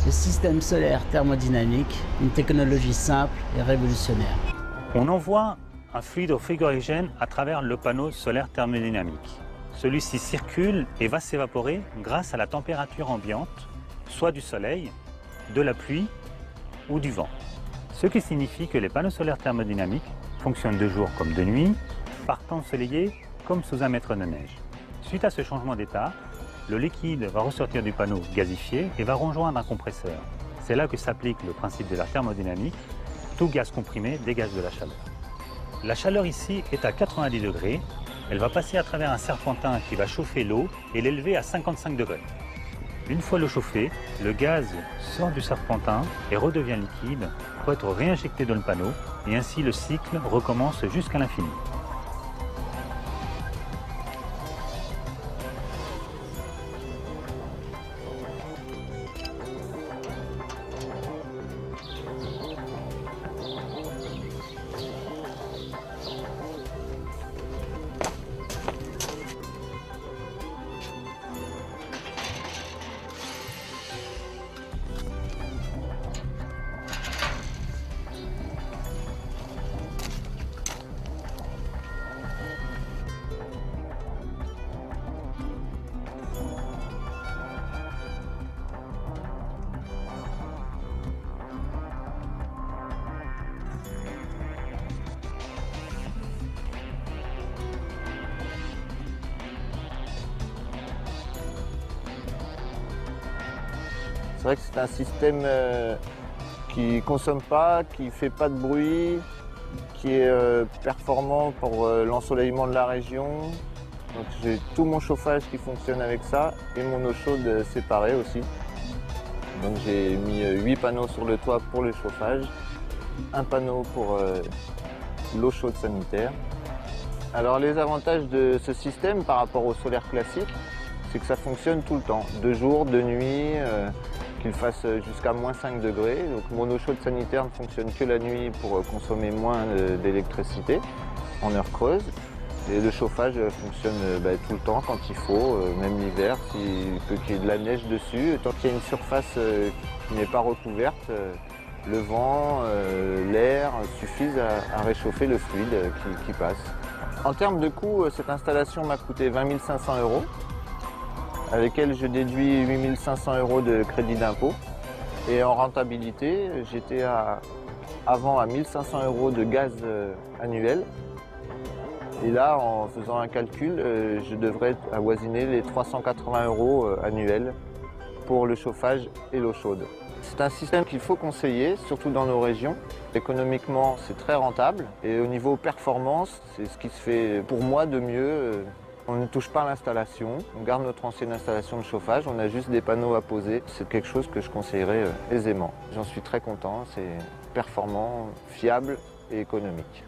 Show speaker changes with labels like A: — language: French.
A: Le système solaire thermodynamique, une technologie simple et révolutionnaire.
B: On envoie un fluide frigorigène à travers le panneau solaire thermodynamique. Celui-ci circule et va s'évaporer grâce à la température ambiante, soit du soleil, de la pluie ou du vent. Ce qui signifie que les panneaux solaires thermodynamiques fonctionnent de jour comme de nuit, par temps ensoleillé comme sous un mètre de neige. Suite à ce changement d'état, le liquide va ressortir du panneau gazifié et va rejoindre un compresseur. C'est là que s'applique le principe de la thermodynamique. Tout gaz comprimé dégage de la chaleur. La chaleur ici est à 90 degrés. Elle va passer à travers un serpentin qui va chauffer l'eau et l'élever à 55 degrés. Une fois l'eau chauffée, le gaz sort du serpentin et redevient liquide pour être réinjecté dans le panneau et ainsi le cycle recommence jusqu'à l'infini.
C: C'est vrai que c'est un système qui ne consomme pas, qui ne fait pas de bruit, qui est performant pour l'ensoleillement de la région. Donc j'ai tout mon chauffage qui fonctionne avec ça et mon eau chaude séparée aussi. Donc j'ai mis 8 panneaux sur le toit pour le chauffage, un panneau pour l'eau chaude sanitaire. Alors les avantages de ce système par rapport au solaire classique, c'est que ça fonctionne tout le temps, de jour, de nuit, qu'il fasse jusqu'à moins 5 degrés. Donc mon eau chaude sanitaire ne fonctionne que la nuit pour consommer moins d'électricité en heure creuse. Et le chauffage fonctionne tout le temps quand il faut, même l'hiver, s'il peut qu'il y ait de la neige dessus. Tant qu'il y a une surface qui n'est pas recouverte, le vent, l'air suffisent à réchauffer le fluide qui passe. En termes de coût, cette installation m'a coûté 20 500 €, avec elle je déduis 8 500 € de crédit d'impôt. Et en rentabilité, j'étais avant à 1 500 € de gaz annuel. Et là, en faisant un calcul, je devrais avoisiner les 380 € annuels pour le chauffage et l'eau chaude. C'est un système qu'il faut conseiller, surtout dans nos régions. Économiquement, c'est très rentable. Et au niveau performance, c'est ce qui se fait pour moi de mieux. On ne touche pas à l'installation, on garde notre ancienne installation de chauffage, on a juste des panneaux à poser. C'est quelque chose que je conseillerais aisément. J'en suis très content, c'est performant, fiable et économique.